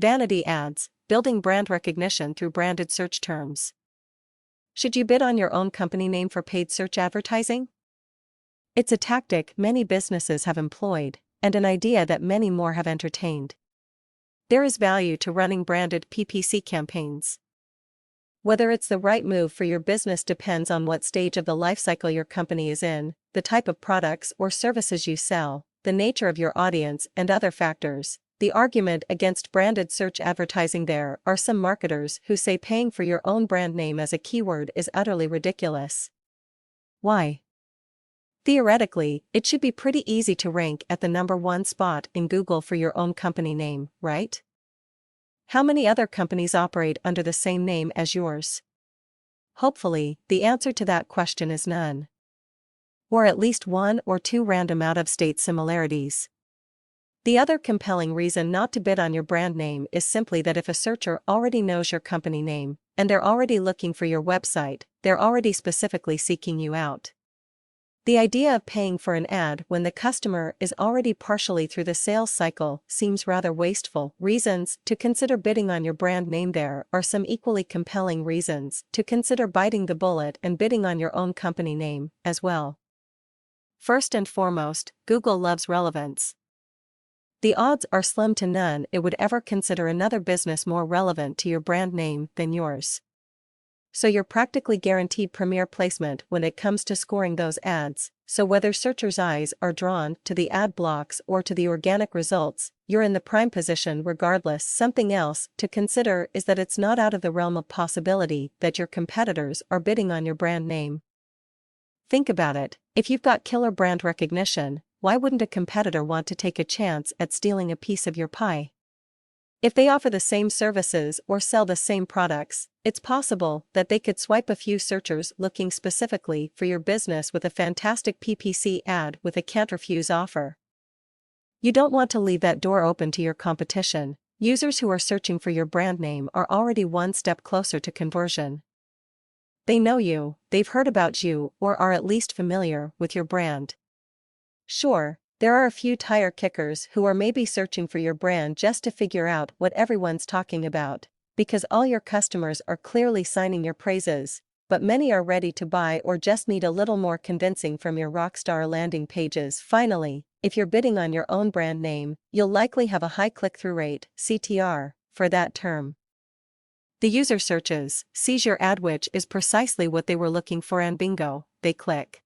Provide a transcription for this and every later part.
Vanity ads, building brand recognition through branded search terms. Should you bid on your own company name for paid search advertising? It's a tactic many businesses have employed, and an idea that many more have entertained. There is value to running branded PPC campaigns. Whether it's the right move for your business depends on what stage of the life cycle your company is in, the type of products or services you sell, the nature of your audience, and other factors. The argument against branded search advertising: there are some marketers who say paying for your own brand name as a keyword is utterly ridiculous. Why? Theoretically, it should be pretty easy to rank at the #1 spot in Google for your own company name, right? How many other companies operate under the same name as yours? Hopefully, the answer to that question is none. Or at least one or two random out-of-state similarities. The other compelling reason not to bid on your brand name is simply that if a searcher already knows your company name, and they're already looking for your website, they're already specifically seeking you out. The idea of paying for an ad when the customer is already partially through the sales cycle seems rather wasteful. Reasons to consider bidding on your brand name: there are some equally compelling reasons to consider biting the bullet and bidding on your own company name, as well. First and foremost, Google loves relevance. The odds are slim to none it would ever consider another business more relevant to your brand name than yours. So you're practically guaranteed premier placement when it comes to scoring those ads. So whether searchers' eyes are drawn to the ad blocks or to the organic results, you're in the prime position regardless. Something else to consider is that it's not out of the realm of possibility that your competitors are bidding on your brand name. Think about it: if you've got killer brand recognition, why wouldn't a competitor want to take a chance at stealing a piece of your pie? If they offer the same services or sell the same products, it's possible that they could swipe a few searchers looking specifically for your business with a fantastic PPC ad with a can't refuse offer. You don't want to leave that door open to your competition. Users who are searching for your brand name are already one step closer to conversion. They know you, they've heard about you, or are at least familiar with your brand. Sure, there are a few tire kickers who are maybe searching for your brand just to figure out what everyone's talking about, because all your customers are clearly signing your praises, but many are ready to buy or just need a little more convincing from your rockstar landing pages. Finally, if you're bidding on your own brand name, you'll likely have a high click-through rate, CTR, for that term. The user searches, sees your ad, which is precisely what they were looking for, and bingo, they click.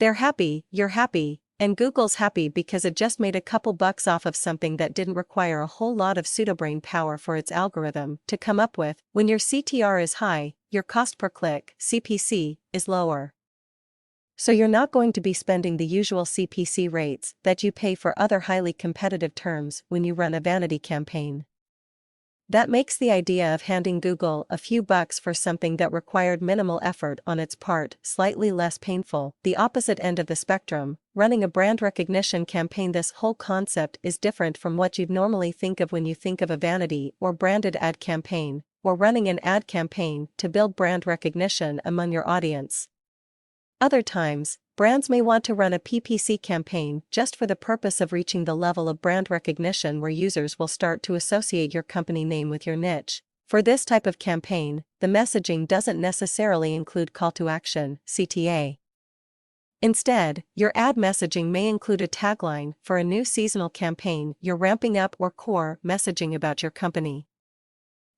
They're happy, you're happy, and Google's happy because it just made a couple bucks off of something that didn't require a whole lot of pseudobrain power for its algorithm to come up with. When your CTR is high, your cost per click, CPC, is lower. So you're not going to be spending the usual CPC rates that you pay for other highly competitive terms when you run a vanity campaign. That makes the idea of handing Google a few bucks for something that required minimal effort on its part slightly less painful. The opposite end of the spectrum, running a brand recognition campaign. This whole concept is different from what you'd normally think of when you think of a vanity or branded ad campaign, or running an ad campaign to build brand recognition among your audience. Other times, brands may want to run a PPC campaign just for the purpose of reaching the level of brand recognition where users will start to associate your company name with your niche. For this type of campaign, the messaging doesn't necessarily include call to action, CTA. Instead, your ad messaging may include a tagline for a new seasonal campaign you're ramping up, or core messaging about your company.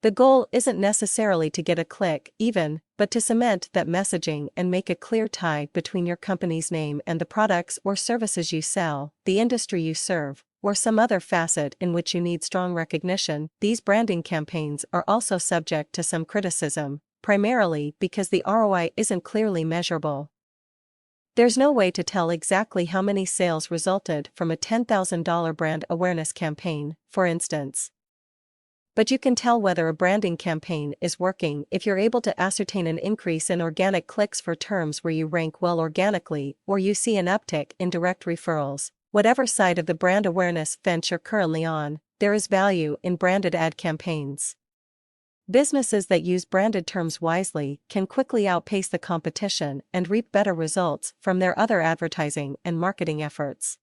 The goal isn't necessarily to get a click, even, but to cement that messaging and make a clear tie between your company's name and the products or services you sell, the industry you serve, or some other facet in which you need strong recognition. These branding campaigns are also subject to some criticism, primarily because the ROI isn't clearly measurable. There's no way to tell exactly how many sales resulted from a $10,000 brand awareness campaign, for instance. But you can tell whether a branding campaign is working if you're able to ascertain an increase in organic clicks for terms where you rank well organically, or you see an uptick in direct referrals. Whatever side of the brand awareness fence you're currently on, there is value in branded ad campaigns. Businesses that use branded terms wisely can quickly outpace the competition and reap better results from their other advertising and marketing efforts.